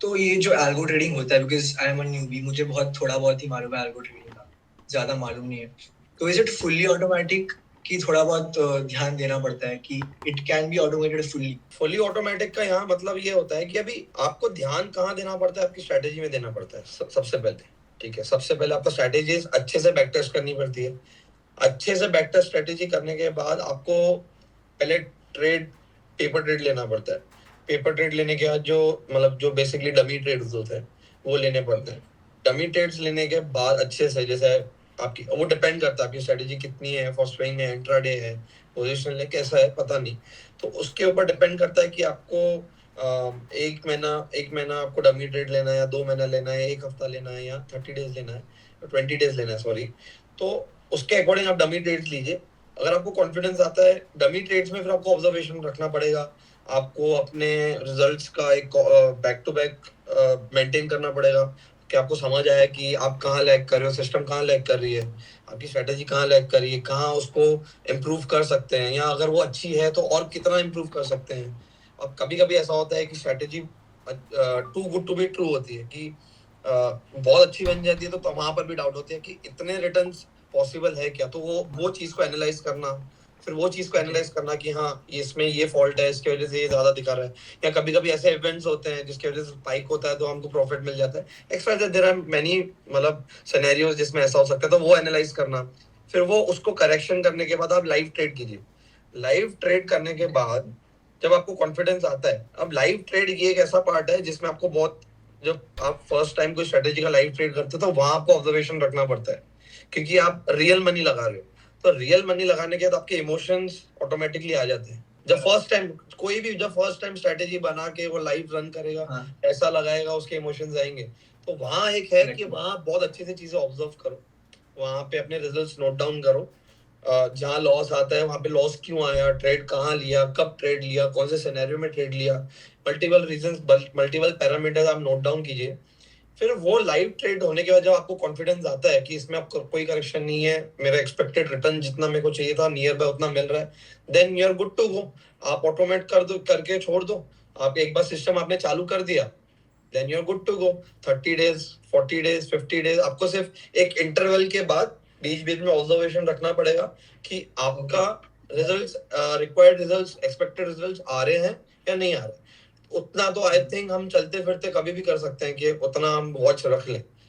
तो ये जो एल्गो ट्रेडिंग होता है, because I am a newbie, मुझे बहुत थोड़ा बहुत ही मालूम है एल्गो ट्रेडिंग का, ज्यादा मालूम नहीं है। तो इज इट फुल्ली ऑटोमेटिक कि थोड़ा बहुत ध्यान देना पड़ता है कि it can be automated fully automatic का यहाँ मतलब ये होता है कि अभी आपको ध्यान कहाँ देना पड़ता है, आपकी स्ट्रेटेजी में देना पड़ता है सबसे पहले। ठीक है, सबसे पहले आपको स्ट्रेटेजी अच्छे से बैक टेस्ट करनी पड़ती है। अच्छे से बैक टेस्ट स्ट्रेटेजी करने के बाद आपको पहले पेपर ट्रेड लेना पड़ता है। पेपर ट्रेड लेने के बाद जो मतलब जो बेसिकली डमी ट्रेड्स होते हैं वो लेने पड़ते हैं। डमी ट्रेड्स लेने के बाद अच्छे से, जैसे आपकी वो डिपेंड करता है आपकी स्ट्रेटेजी कितनी है, फर्स्ट स्विंग है, इंट्राडे है, पोजिशन है, कैसा है पता नहीं। तो उसके ऊपर डिपेंड करता है कि आपको एक महीना आपको डमी ट्रेड लेना है, या 2 महीना लेना है, एक हफ्ता लेना है, या 30 डेज लेना है, 20 डेज लेना है, सॉरी। तो उसके अकॉर्डिंग आप डमी ट्रेड्स लीजिए। अगर आपको कॉन्फिडेंस आता है डमी ट्रेड्स में, फिर आपको ऑब्जर्वेशन रखना पड़ेगा। आपको अपने रिजल्ट्स का एक बैक टू बैक मेंटेन करना पड़ेगा कि आपको समझ आए कि आप कहाँ लैग कर रहे हो, सिस्टम कहाँ लैग कर रही है, आपकी स्ट्रेटेजी कहाँ लैग कर रही है, कहाँ उसको इम्प्रूव कर सकते हैं, या अगर वो अच्छी है तो और कितना इम्प्रूव कर सकते हैं। अब कभी कभी ऐसा होता है कि strategy too good to be true होती है कि बहुत अच्छी बन जाती है, तो वहां पर भी डाउट होती है कि इतने रिटर्न्स पॉसिबल है क्या। तो वो चीज को एनालाइज करना, फिर वो चीज को एनालाइज करना कि हाँ इसमें ये फॉल्ट है, इसकी वजह से ये ज्यादा दिखा रहा है। या कभी कभी ऐसे इवेंट्स होते हैं जिसकी वजह से स्पाइक होता है तो हमको प्रॉफिट मिल जाता है, एक्सपेक्टेड देयर आर मेनी मतलब सिनेरियोज जिसमें ऐसा हो सकता है, तो वो एनालाइज करना। फिर वो उसको करेक्शन करने के बाद आप लाइव ट्रेड कीजिए। लाइव ट्रेड करने के बाद जब आपको कॉन्फिडेंस आता है, अब लाइव ट्रेड ये एक ऐसा पार्ट है जिसमें आपको बहुत, जब आप फर्स्ट टाइम कोई स्ट्रेटेजी का लाइव ट्रेड करते हो तो वहां आपको ऑब्जर्वेशन रखना पड़ता है, क्योंकि आप रियल मनी लगा रहे हो। तो रियल मनी लगाने के बाद आपके इमोशंस ऑटोमेटिकली आ जाते हैं। जब फर्स्ट टाइम स्ट्रेटेजी बना के वो लाइव रन करेगा, ऐसा लगाएगा, उसके इमोशंस आएंगे। तो वहां एक है कि वहां बहुत अच्छे से चीजें ऑब्जर्व करो, वहां पे अपने रिजल्ट्स नोट डाउन करो। जहां लॉस आता है वहां पे लॉस क्यों आया, ट्रेड कहाँ लिया, कब ट्रेड लिया, कौन से सिनेरियो में ट्रेड लिया, मल्टीपल रीजंस, मल्टीपल पैरामीटर्स आप नोट डाउन कीजिए। फिर वो लाइव ट्रेड होने के बाद जब आपको कॉन्फिडेंस आता है कि इसमें आपको कोई करेक्शन नहीं है, मेरा एक्सपेक्टेड रिटर्न जितना मेरे को चाहिए था नियर बाय उतना मिल रहा है, then you are good to go. आप ऑटोमेट कर दो, करके छोड़ दो। आप एक बार सिस्टम आपने चालू कर दिया, then you are good to go. 30 days, 40 days, 50 days, आपको सिर्फ एक इंटरवल के बाद बीच बीच में ऑब्जर्वेशन रखना पड़ेगा कि आपका results, required results, expected results आ रहे हैं या नहीं आ रहे। उतना तो आई थिंक हम चलते फिरते कभी भी कर सकते हैं कि उतना हम वॉच रख लें।